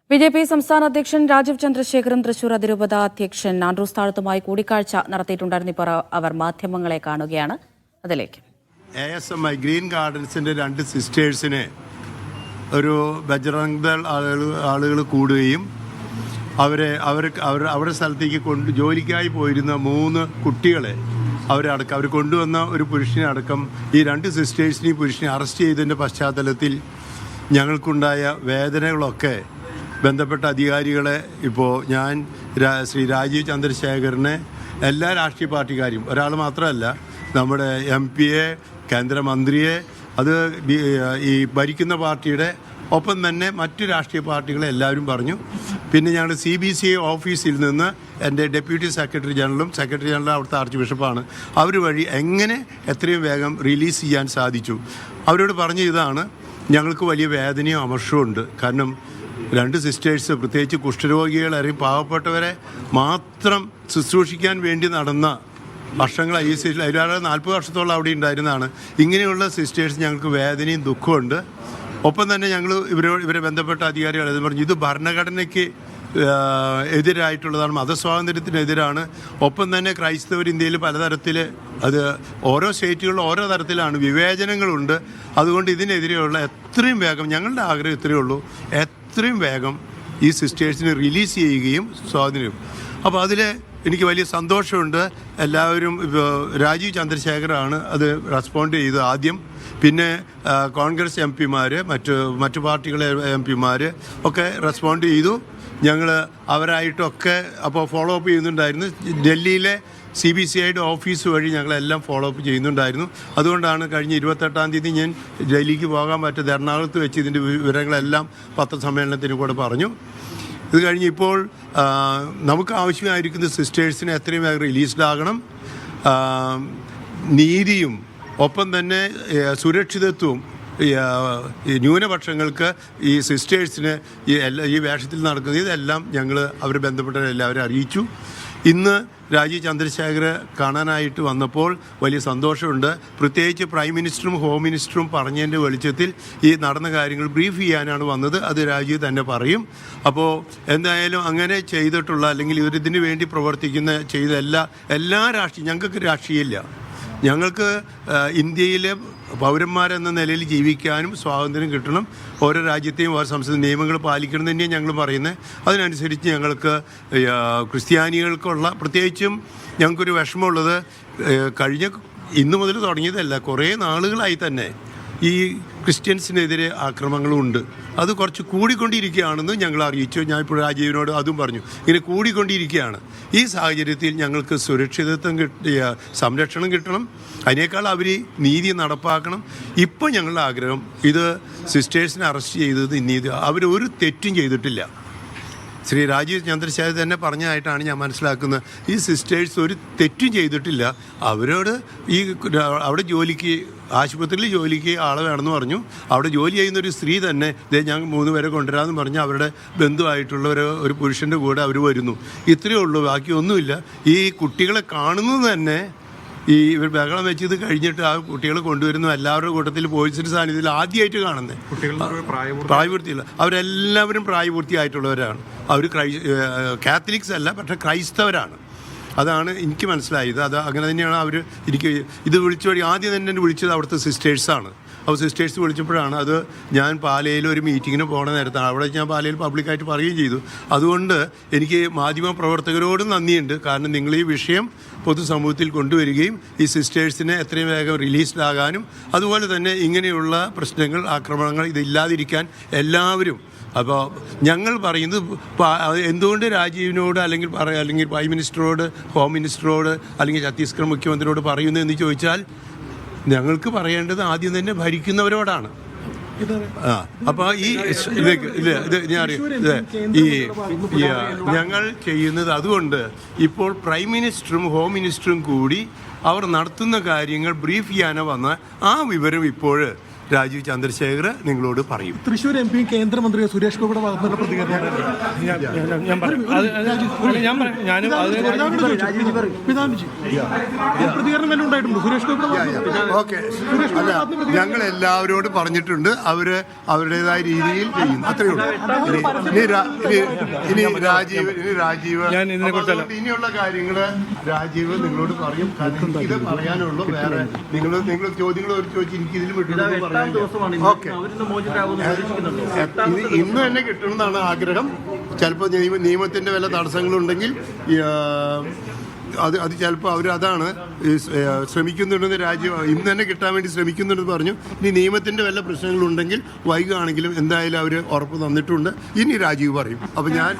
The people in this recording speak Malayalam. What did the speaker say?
ബി.ജെ.പി. സംസ്ഥാന അധ്യക്ഷൻ രാജീവ് ചന്ദ്രശേഖറും തൃശൂർ അതിരൂപത അധ്യക്ഷൻ ആൻഡ്രൂസ് താഴത്തുമായി കൂടിക്കാഴ്ച നടത്തിയിട്ടുണ്ടായിരുന്നു. ഇപ്പോൾ അവർ മാധ്യമങ്ങളെ കാണുകയാണ്. അതിലേക്ക് ASMI ഗ്രീൻ ഗാർഡൻസിൻ്റെ 2 സിസ്റ്റേഴ്സിനെ ഒരു ബജ്റംഗ് ദൾ ആളുകൾ കൂടുകയും അവരുടെ സ്ഥലത്തേക്ക് ജോലിക്കായി പോയിരുന്ന 3 കുട്ടികളെ അവർ കൊണ്ടുവന്ന ഒരു പുരുഷനെ അടക്കം ഈ 2 സിസ്റ്റേഴ്സിനെയും പുരുഷനെ അറസ്റ്റ് ചെയ്തതിൻ്റെ പശ്ചാത്തലത്തിൽ ഞങ്ങൾക്കുണ്ടായ വേദനകളൊക്കെ ബന്ധപ്പെട്ട അധികാരികളെ ഇപ്പോൾ ഞാൻ ശ്രീ രാജീവ് ചന്ദ്രശേഖറിനെ എല്ലാ രാഷ്ട്രീയ പാർട്ടിക്കാരും, ഒരാൾ മാത്രമല്ല, നമ്മുടെ MP-യെ, കേന്ദ്രമന്ത്രിയെ, അത് ഈ ഭരിക്കുന്ന പാർട്ടിയുടെ ഒപ്പം തന്നെ മറ്റു രാഷ്ട്രീയ പാർട്ടികളെ എല്ലാവരും പറഞ്ഞു. പിന്നെ ഞങ്ങൾ CBCI ഓഫീസിൽ നിന്ന് എൻ്റെ ഡെപ്യൂട്ടി സെക്രട്ടറി ജനറലും അവിടുത്തെ ആർച്ച് ബിഷപ്പാണ്, അവർ വഴി എങ്ങനെ എത്രയും വേഗം റിലീസ് ചെയ്യാൻ സാധിച്ചു. അവരോട് പറഞ്ഞ ഇതാണ്, ഞങ്ങൾക്ക് വലിയ വേദനയും അമർഷവും ഉണ്ട്. കാരണം 2 സിസ്റ്റേഴ്സ്, പ്രത്യേകിച്ച് കുഷ്ഠരോഗികളെ അല്ലെങ്കിൽ പാവപ്പെട്ടവരെ മാത്രം ശുശ്രൂഷിക്കാൻ വേണ്ടി നടന്ന വർഷങ്ങളായി ഈ സിസ്റ്റർ, അതിലാറ് 40 വർഷത്തോളം അവിടെ ഉണ്ടായിരുന്നതാണ്. ഇങ്ങനെയുള്ള സിസ്റ്റേഴ്സ് ഞങ്ങൾക്ക് വേദനയും ദുഃഖമുണ്ട്. ഒപ്പം തന്നെ ഞങ്ങൾ ഇവരെ ബന്ധപ്പെട്ട അധികാരികൾ പറഞ്ഞു, ഇത് ഭരണഘടനയ്ക്ക് എതിരായിട്ടുള്ളതാണ്, മതസ്വാതന്ത്ര്യത്തിനെതിരാണ്. ഒപ്പം തന്നെ ക്രൈസ്തവർ ഇന്ത്യയിൽ പലതരത്തിൽ, അത് ഓരോ സ്റ്റേറ്റുകളിലും ഓരോ തരത്തിലാണ്, വിവേചനങ്ങളുണ്ട്. അതുകൊണ്ട് ഇതിനെതിരെയുള്ള എത്രയും വേഗം, ഞങ്ങളുടെ ആഗ്രഹം ഇത്രയേ ഉള്ളൂ, എത്രയും വേഗം ഈ സിസ്റ്റേഴ്സിനെ റിലീസ് ചെയ്യുകയും സ്വാതന്ത്ര്യം. അപ്പോൾ അതിൽ എനിക്ക് വലിയ സന്തോഷമുണ്ട്. എല്ലാവരും രാജീവ് ചന്ദ്രശേഖറാണ് അത് റെസ്പോണ്ട് ചെയ്തത് ആദ്യം. പിന്നെ കോൺഗ്രസ് MP-മാർ, മറ്റു പാർട്ടികളെ MP-മാർ ഒക്കെ റെസ്പോണ്ട് ചെയ്തു. ഞങ്ങൾ അവരായിട്ടൊക്കെ അപ്പോൾ ഫോളോ അപ്പ് ചെയ്യുന്നുണ്ടായിരുന്നു. ഡൽഹിയിലെ CBCIയുടെ ഓഫീസ് വഴി ഞങ്ങളെല്ലാം ഫോളോ അപ്പ് ചെയ്യുന്നുണ്ടായിരുന്നു. അതുകൊണ്ടാണ് കഴിഞ്ഞ 28-ാം തീയതി ഞാൻ ഡൽഹിക്ക് പോകാൻ പറ്റാതെ എറണാകുളത്ത് വെച്ച് ഇതിൻ്റെ വിവരങ്ങളെല്ലാം പത്രസമ്മേളനത്തിന് കൂടെ പറഞ്ഞു. ഇത് കഴിഞ്ഞ് ഇപ്പോൾ നമുക്ക് ആവശ്യമായിരിക്കുന്ന സിസ്റ്റേഴ്സിനെ എത്രയും വേഗം റിലീസ്ഡ് ആകണം. നീതിയും ഒപ്പം തന്നെ സുരക്ഷിതത്വവും ന്യൂനപക്ഷങ്ങൾക്ക്, ഈ സിസ്റ്റേഴ്സിന് ഈ വേഷത്തിൽ നടക്കുന്നത്, ഇതെല്ലാം ഞങ്ങൾ അവർ ബന്ധപ്പെട്ടവരെല്ലാവരും അറിയിച്ചു. ഇന്ന് രാജീവ് ചന്ദ്രശേഖർ കാണാനായിട്ട് വന്നപ്പോൾ വലിയ സന്തോഷമുണ്ട്. പ്രത്യേകിച്ച് പ്രൈം മിനിസ്റ്ററും ഹോം മിനിസ്റ്ററും പറഞ്ഞതിൻ്റെ വെളിച്ചത്തിൽ ഈ നടന്ന കാര്യങ്ങൾ ബ്രീഫ് ചെയ്യാനാണ് വന്നത്. അത് രാജീവ് തന്നെ പറയും. അപ്പോൾ എന്തായാലും അങ്ങനെ ചെയ്തിട്ടുള്ള, അല്ലെങ്കിൽ ഇവരിതിനു വേണ്ടി ചെയ്ത എല്ലാ രാഷ്ട്രീയം, ഞങ്ങൾക്ക് രാഷ്ട്രീയമില്ല. ഞങ്ങൾക്ക് ഇന്ത്യയിലെ പൗരന്മാരെന്ന നിലയിൽ ജീവിക്കാനും സ്വാതന്ത്ര്യം കിട്ടണം. ഓരോ രാജ്യത്തെയും ഓരോ സംസ്ഥാന നിയമങ്ങൾ പാലിക്കണം തന്നെയാണ് ഞങ്ങൾ പറയുന്നത്. അതിനനുസരിച്ച് ഞങ്ങൾക്ക് ക്രിസ്ത്യാനികൾക്കുള്ള, പ്രത്യേകിച്ചും ഞങ്ങൾക്കൊരു വിഷമമുള്ളത്, ഇന്നു മുതൽ തുടങ്ങിയതല്ല, കുറേ നാളുകളായി തന്നെ ഈ ക്രിസ്ത്യൻസിനെതിരെ ആക്രമണങ്ങളുണ്ട്. അത് കുറച്ച് കൂടിക്കൊണ്ടിരിക്കുകയാണെന്ന് ഞങ്ങൾ അറിയിച്ചു. ഞാൻ ഇപ്പോൾ രാജീവിനോട് അതും പറഞ്ഞു, ഇങ്ങനെ കൂടിക്കൊണ്ടിരിക്കുകയാണ്. ഈ സാഹചര്യത്തിൽ ഞങ്ങൾക്ക് സുരക്ഷിതത്വം സംരക്ഷണം കിട്ടണം. അതിനേക്കാൾ അവർ നീതി നടപ്പാക്കണം. ഇപ്പോൾ ഞങ്ങളുടെ ആഗ്രഹം, ഇത് സിസ്റ്റേഴ്സിനെ അറസ്റ്റ് ചെയ്തത് അവരൊരു തെറ്റും ചെയ്തിട്ടില്ല. ശ്രീ രാജീവ് ചന്ദ്രശേഖർ തന്നെ പറഞ്ഞതായിട്ടാണ് ഞാൻ മനസ്സിലാക്കുന്നത്. ഈ സിസ്റ്റേഴ്സ് ഒരു തെറ്റും ചെയ്തിട്ടില്ല. അവരോട് അവിടെ ആശുപത്രിയിൽ ജോലിക്ക് ആളെ വേണമെന്ന് പറഞ്ഞു. അവിടെ ജോലി ചെയ്യുന്നൊരു സ്ത്രീ തന്നെ ഞങ്ങൾ 3 പേരെ കൊണ്ടുവരാമെന്ന് പറഞ്ഞ് അവരുടെ ബന്ധുവായിട്ടുള്ള ഒരു പുരുഷൻ്റെ കൂടെ അവർ വരുന്നു. ഇത്രയേ ഉള്ളൂ, ബാക്കി ഒന്നുമില്ല. ഈ കുട്ടികളെ കാണുന്നത് തന്നെ, ഈ ഇവർ ബഹളം വെച്ചത് കഴിഞ്ഞിട്ട് ആ കുട്ടികളെ കൊണ്ടുവരുന്നു. എല്ലാവരുടെ കൂട്ടത്തിൽ പോലീസിൻ്റെ സാന്നിധ്യത്തിൽ ആദ്യമായിട്ട് കാണുന്നത്. പ്രായപൂർത്തിയില്ല, അവരെല്ലാവരും പ്രായപൂർത്തിയായിട്ടുള്ളവരാണ്. അവർ കാത്തലിക്സ് അല്ല, പക്ഷേ ക്രൈസ്തവരാണ്. അതാണ് എനിക്ക് മനസ്സിലായത്. അത് അങ്ങനെ തന്നെയാണ് അവർ ഇത് ആദ്യം തന്നെ വിളിച്ചത് അവിടുത്തെ സിസ്റ്റേഴ്സാണ്. അപ്പോൾ സിസ്റ്റേഴ്സ് വിളിച്ചപ്പോഴാണ് ഞാൻ പാലയിൽ ഒരു മീറ്റിങ്ങിന് പോകണ നേരത്താണ്. അവിടെ ഞാൻ പാലയിൽ പബ്ലിക്കായിട്ട് പറയുകയും ചെയ്തു. അതുകൊണ്ട് എനിക്ക് മാധ്യമ പ്രവർത്തകരോടും നന്ദിയുണ്ട്. കാരണം നിങ്ങൾ ഈ വിഷയം പൊതുസമൂഹത്തിൽ കൊണ്ടുവരികയും ഈ സിസ്റ്റേഴ്സിനെ എത്രയും വേഗം റിലീസ്ഡ് ആകാനും, അതുപോലെ തന്നെ ഇങ്ങനെയുള്ള പ്രശ്നങ്ങൾ, ആക്രമണങ്ങൾ ഇതില്ലാതിരിക്കാൻ എല്ലാവരും. അപ്പോൾ ഞങ്ങൾ പറയുന്നത്, എന്തുകൊണ്ട് രാജീവിനോട് അല്ലെങ്കിൽ പ്രൈം മിനിസ്റ്ററോട്, ഹോം മിനിസ്റ്ററോട്, അല്ലെങ്കിൽ ഛത്തീസ്ഗഡ് മുഖ്യമന്ത്രിയോട് പറയുന്നു എന്ന് ചോദിച്ചാൽ, ഞങ്ങൾക്ക് പറയേണ്ടത് ആദ്യം തന്നെ ഭരിക്കുന്നവരോടാണ്. അപ്പോൾ ഞങ്ങൾ ചെയ്യുന്നത് അതുകൊണ്ട് ഇപ്പോൾ പ്രൈം മിനിസ്റ്ററും ഹോം മിനിസ്റ്ററും കൂടി അവർ നടത്തുന്ന കാര്യങ്ങൾ ബ്രീഫ് ചെയ്യാനോ വന്ന ആ വിവരം ഇപ്പോൾ രാജീവ് ചന്ദ്രശേഖർ നിങ്ങളോട് പറയും. തൃശ്ശൂർ എം പി കേന്ദ്രമന്ത്രി സുരേഷ് ഗോപിയുടെ ഭാഗത്തുനിന്നുള്ള പ്രതികരണം പ്രതികരണം എല്ലാം ഉണ്ടായിട്ടുണ്ട് സുരേഷ് ഗോപിയുടെ. ഓക്കെ, അല്ല, ഞങ്ങൾ എല്ലാവരോടും പറഞ്ഞിട്ടുണ്ട്, അവരുടേതായ രീതിയിൽ ചെയ്യും, അത്രയേ ഉള്ളൂ. ഇനി രാജീവ് ഇനിയുള്ള കാര്യങ്ങൾ രാജീവ് നിങ്ങളോട് പറയും. കാരണം ഇത് പറയാനുള്ളൂ, വേറെ നിങ്ങൾ ചോദ്യങ്ങൾ ചോദിച്ച് എനിക്ക് ഇതിൽ വിട്ടു പറയാൻ. ഓക്കെ, ഇന്ന് തന്നെ കിട്ടണമെന്നാണ് ആഗ്രഹം. ചിലപ്പോൾ നിയമത്തിന്റെ വല്ല തടസ്സങ്ങളുണ്ടെങ്കിൽ അത് ചിലപ്പോൾ അതാണ് ശ്രമിക്കുന്നുണ്ടെന്ന് രാജീവ് ഇന്ന് തന്നെ കിട്ടാൻ വേണ്ടി ശ്രമിക്കുന്നുണ്ടെന്ന് പറഞ്ഞു. ഇനി നിയമത്തിന്റെ വല്ല പ്രശ്നങ്ങളുണ്ടെങ്കിൽ വൈകുകയാണെങ്കിലും എന്തായാലും അവർ ഉറപ്പ് തന്നിട്ടുണ്ട്. ഇനി രാജീവ് പറയും. അപ്പം ഞാൻ